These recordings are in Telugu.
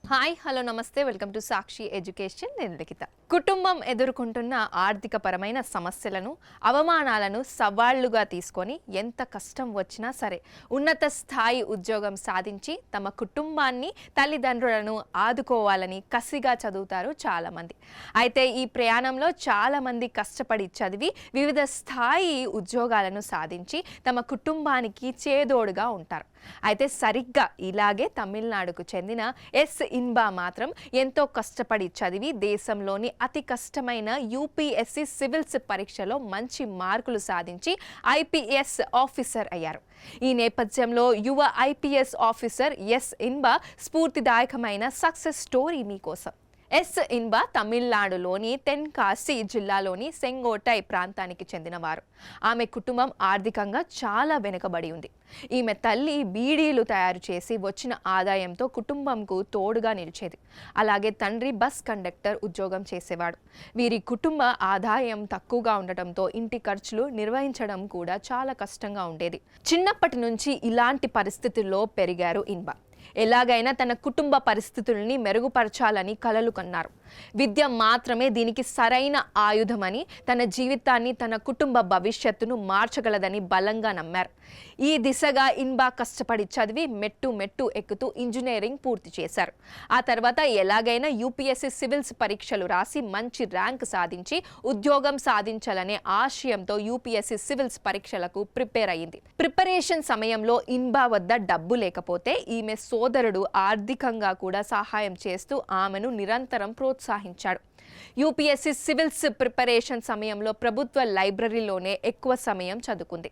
హాయ్ హలో నమస్తే వెల్కమ్ టు సాక్షి ఎడ్యుకేషన్. నేను లిఖిత. కుటుంబం ఎదుర్కొంటున్న ఆర్థికపరమైన సమస్యలను అవమానాలను సవాళ్లుగా తీసుకొని ఎంత కష్టం వచ్చినా సరే ఉన్నత స్థాయి ఉద్యోగం సాధించి తమ కుటుంబాన్ని తల్లిదండ్రులను ఆదుకోవాలని కసిగా చదువుతారు చాలామంది. అయితే ఈ ప్రయాణంలో చాలామంది కష్టపడి చదివి వివిధ స్థాయి ఉద్యోగాలను సాధించి తమ కుటుంబానికి చేదోడుగా ఉంటారు. అయితే సరిగ్గా ఇలాగే తమిళనాడుకు చెందిన ఎస్ ఇన్బా మాత్రం ఎంతో కష్టపడి చదివి దేశంలోని అతి కష్టమైన యూపీఎస్సీ సివిల్స్ పరీక్షలో మంచి మార్కులు సాధించి ఐపీఎస్ ఆఫీసర్ అయ్యారు. ఈ నేపథ్యంలో యువ ఐపీఎస్ ఆఫీసర్ ఎస్ ఇన్బా స్ఫూర్తిదాయకమైన సక్సెస్ స్టోరీ మీకోసం. ఎస్ ఇన్బా తమిళనాడులోని తెన్కాసి జిల్లాలోని సెంగోటై ప్రాంతానికి చెందినవారు. ఆమె కుటుంబం ఆర్థికంగా చాలా వెనుకబడి ఉంది. ఈమె తల్లి బీడీలు తయారు చేసి వచ్చిన ఆదాయంతో కుటుంబంకు తోడుగా నిలిచేది. అలాగే తండ్రి బస్ కండక్టర్ ఉద్యోగం చేసేవాడు. వీరి కుటుంబ ఆదాయం తక్కువగా ఉండటంతో ఇంటి ఖర్చులు నిర్వహించడం కూడా చాలా కష్టంగా ఉండేది. చిన్నప్పటి నుంచి ఇలాంటి పరిస్థితుల్లో పెరిగారు ఇన్బా. ఎలాగైనా తన కుటుంబ పరిస్థితుల్ని మెరుగుపరచాలని కలలు కన్నారు. విద్య మాత్రమే దీనికి సరైన ఆయుధమని, తన జీవితాన్ని తన కుటుంబ భవిష్యత్తును మార్చగలదని బలంగా నమ్మారు. ఈ దిశగా ఇన్బా కష్టపడి చదివి మెట్టు మెట్టు ఎక్కుతూ ఇంజనీరింగ్ పూర్తి చేశారు. ఆ తర్వాత ఎలాగైనా యూపీఎస్సీ సివిల్స్ పరీక్షలు రాసి మంచి ర్యాంక్ సాధించి ఉద్యోగం సాధించాలనే ఆశయంతో యూపీఎస్సీ సివిల్స్ పరీక్షలకు ప్రిపేర్ అయ్యింది. ప్రిపరేషన్ సమయంలో ఇన్బా వద్ద డబ్బు లేకపోతే ఈమె సోదరుడు ఆర్థికంగా కూడా సహాయం చేస్తూ ఆమెను నిరంతరం ప్రోత్సహించాడు. యూపీఎస్సీ సివిల్స్ ప్రిపరేషన్ సమయంలో ప్రభుత్వ లైబ్రరీలోనే ఎక్కువ సమయం చదువుకుంది.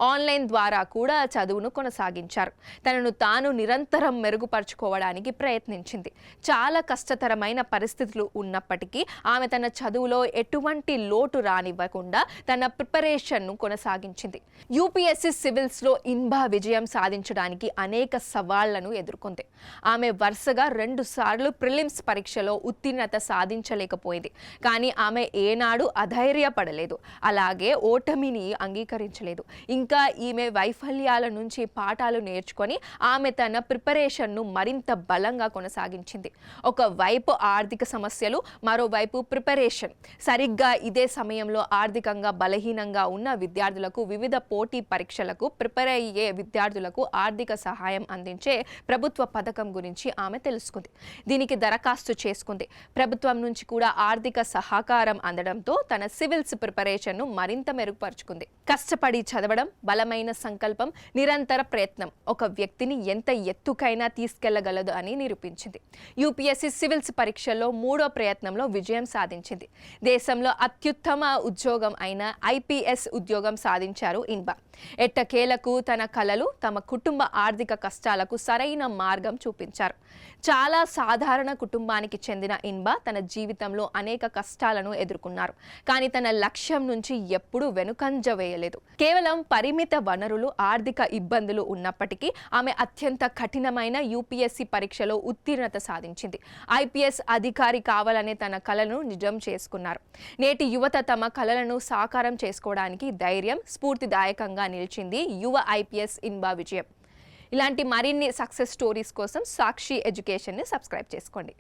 ఆన్లైన్ ద్వారా కూడా చదువును కొనసాగించారు. తనను తాను నిరంతరం మెరుగుపరుచుకోవడానికి ప్రయత్నించింది. చాలా కష్టతరమైన పరిస్థితులు ఉన్నప్పటికీ ఆమె తన చదువులో ఎటువంటి లోటు రానివ్వకుండా తన ప్రిపరేషన్ను కొనసాగించింది. యూపీఎస్సీ సివిల్స్లో ఇన్బా విజయం సాధించడానికి అనేక సవాళ్లను ఎదుర్కొంది. ఆమె వరుసగా 2 సార్లు ప్రిలిమ్స్ పరీక్షలో ఉత్తీర్ణత సాధించలేకపోయింది. కానీ ఆమె ఏనాడు అధైర్యపడలేదు, అలాగే ఓటమిని అంగీకరించలేదు. ఇంకా ఈమె వైఫల్యాల నుంచి పాఠాలు నేర్చుకొని ఆమె తన ప్రిపరేషన్ను మరింత బలంగా కొనసాగించింది. ఒకవైపు ఆర్థిక సమస్యలు, మరోవైపు ప్రిపరేషన్. సరిగ్గా ఇదే సమయంలో ఆర్థికంగా బలహీనంగా ఉన్న విద్యార్థులకు, వివిధ పోటీ పరీక్షలకు ప్రిపేర్ అయ్యే విద్యార్థులకు ఆర్థిక సహాయం అందించే ప్రభుత్వ పథకం గురించి ఆమె తెలుసుకుంది. దీనికి దరఖాస్తు చేసుకుంది. ప్రభుత్వం నుంచి కూడా ఆర్థిక సహకారం అందడంతో తన సివిల్స్ ప్రిపరేషన్ను మరింత మెరుగుపరుచుకుంది. కష్టపడి చదవడం, బలమైన సంకల్పం, నిరంతర ప్రయత్నం ఒక వ్యక్తిని ఎంత ఎత్తుకైనా తీసుకెళ్లగలదు అని నిరూపించింది. యూపీఎస్సీ సివిల్స్ పరీక్షల్లో 3వ ప్రయత్నంలో విజయం సాధించింది. దేశంలో అత్యుత్తమ ఉద్యోగం అయిన ఐపీఎస్ ఉద్యోగం సాధించారు ఇన్బా. ఎట్టకేలకు తన కలలు, తమ కుటుంబ ఆర్థిక కష్టాలకు సరైన మార్గం చూపించారు. చాలా సాధారణ కుటుంబానికి చెందిన ఇన్బా తన జీవితంలో అనేక కష్టాలను ఎదుర్కొన్నారు. కానీ తన లక్ష్యం నుంచి ఎప్పుడూ వెనుకంజ వేయలేదు. కేవలం పరిమిత వనరులు, ఆర్థిక ఇబ్బందులు ఉన్నప్పటికీ ఆమె అత్యంత కఠినమైన యూపీఎస్సీ పరీక్షలో ఉత్తీర్ణత సాధించింది. ఐపీఎస్ అధికారి కావాలనే తన కలను నిజం చేసుకున్నారు. నేటి యువత తమ కలలను సాకారం చేసుకోవడానికి ధైర్యం, స్ఫూర్తిదాయకంగా నిలిచింది యువ ఐపీఎస్ ఇన్బా విజయం. ఇలాంటి మరిన్ని సక్సెస్ స్టోరీస్ కోసం సాక్షి ఎడ్యుకేషన్ని సబ్స్క్రైబ్ చేసుకోండి.